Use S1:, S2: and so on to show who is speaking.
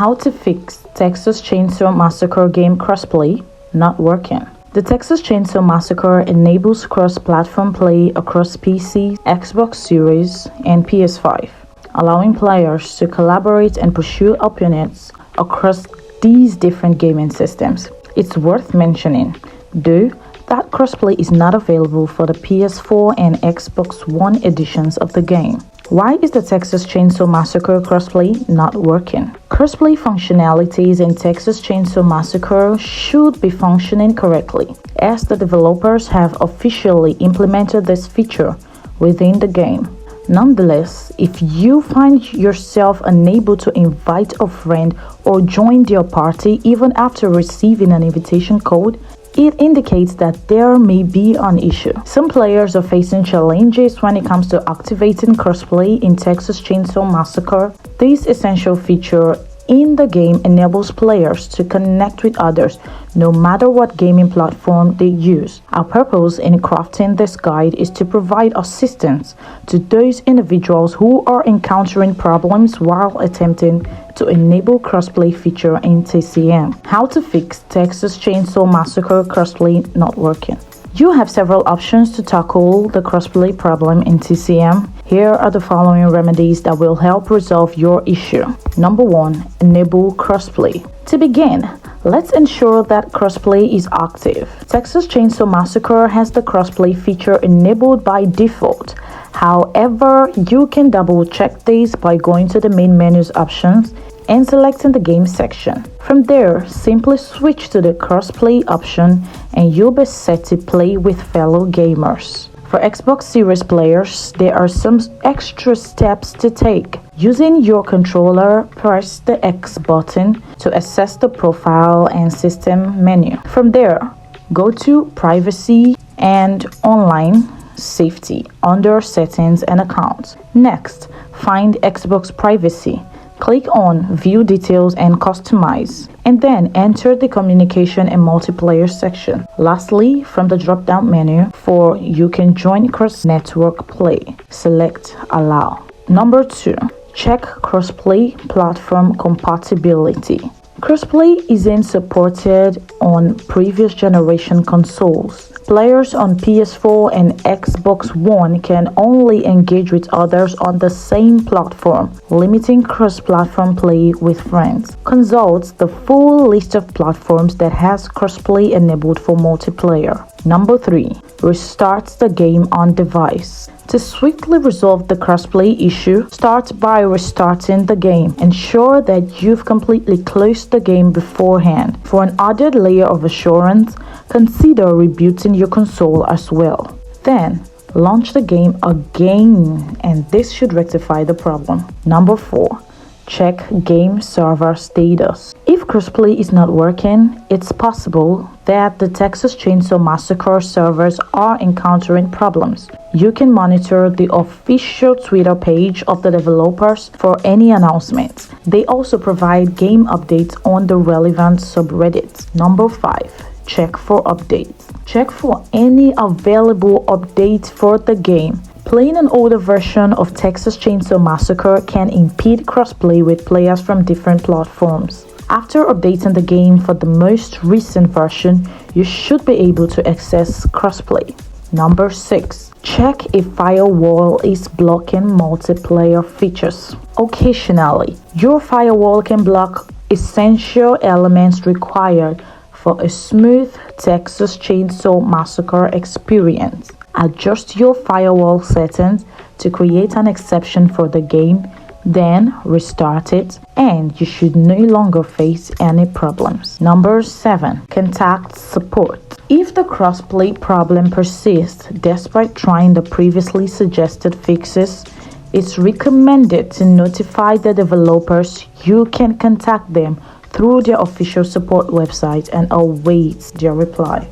S1: How to fix Texas Chainsaw Massacre game crossplay not working. The Texas Chainsaw Massacre enables cross-platform play across PC, Xbox Series, and PS5, allowing players to collaborate and pursue opponents across these different gaming systems. It's worth mentioning, though, that crossplay is not available for the PS4 and Xbox One editions of the game. Why is the Texas Chainsaw Massacre crossplay not working? Crossplay functionalities in Texas Chainsaw Massacre should be functioning correctly, as the developers have officially implemented this feature within the game. Nonetheless, if you find yourself unable to invite a friend or join their party even after receiving an invitation code, it indicates that there may be an issue. Some players are facing challenges when it comes to activating crossplay in Texas Chainsaw Massacre. This essential feature in the game enables players to connect with others no matter what gaming platform they use. Our purpose in crafting this guide is to provide assistance to those individuals who are encountering problems while attempting to enable crossplay feature in TCM. How to fix Texas Chainsaw Massacre crossplay not working. You have several options to tackle the crossplay problem in TCM. Here are the following remedies that will help resolve your issue. Number 1. Enable crossplay. To begin, let's ensure that crossplay is active. Texas Chainsaw Massacre has the crossplay feature enabled by default. However, you can double check this by going to the main menu's options and selecting the game section. From there, simply switch to the crossplay option and you'll be set to play with fellow gamers. For Xbox Series players, there are some extra steps to take. Using your controller, press the X button to access the profile and system menu. From there, go to Privacy and Online Safety under Settings and Accounts. Next, find Xbox Privacy. Click on View Details and Customize, and then enter the Communication and Multiplayer section. Lastly, from the drop-down menu for You Can Join Cross-Network Play, select Allow. Number 2. Check crossplay platform compatibility. Crossplay isn't supported on previous generation consoles. Players on PS4 and Xbox One can only engage with others on the same platform, limiting cross-platform play with friends. Consult the full list of platforms that has crossplay enabled for multiplayer. Number 3. Restart the game on device. To swiftly resolve the crossplay issue, start by restarting the game. Ensure that you've completely closed the game beforehand. For an added layer of assurance, consider rebooting your console as well. Then, launch the game again, and this should rectify the problem. Number 4. Check game server status. If crossplay is not working, it's possible that the Texas Chainsaw Massacre servers are encountering problems. You can monitor the official Twitter page of the developers for any announcements. They also provide game updates on the relevant subreddits. Number 5. Check for updates. Check for any available updates for the game. Playing an older version of Texas Chainsaw Massacre can impede crossplay with players from different platforms. After updating the game for the most recent version, you should be able to access crossplay. Number 6. Check if FIREWALL is blocking multiplayer features. Occasionally, your FIREWALL can block essential elements required for a smooth Texas Chainsaw Massacre experience. Adjust your FIREWALL settings to create an exception for the game, then restart it, and you should no longer face any problems. Number 7. Contact support. If the crossplay problem persists despite trying the previously suggested fixes, it's recommended to notify the developers. You can contact them through their official support website and await their reply.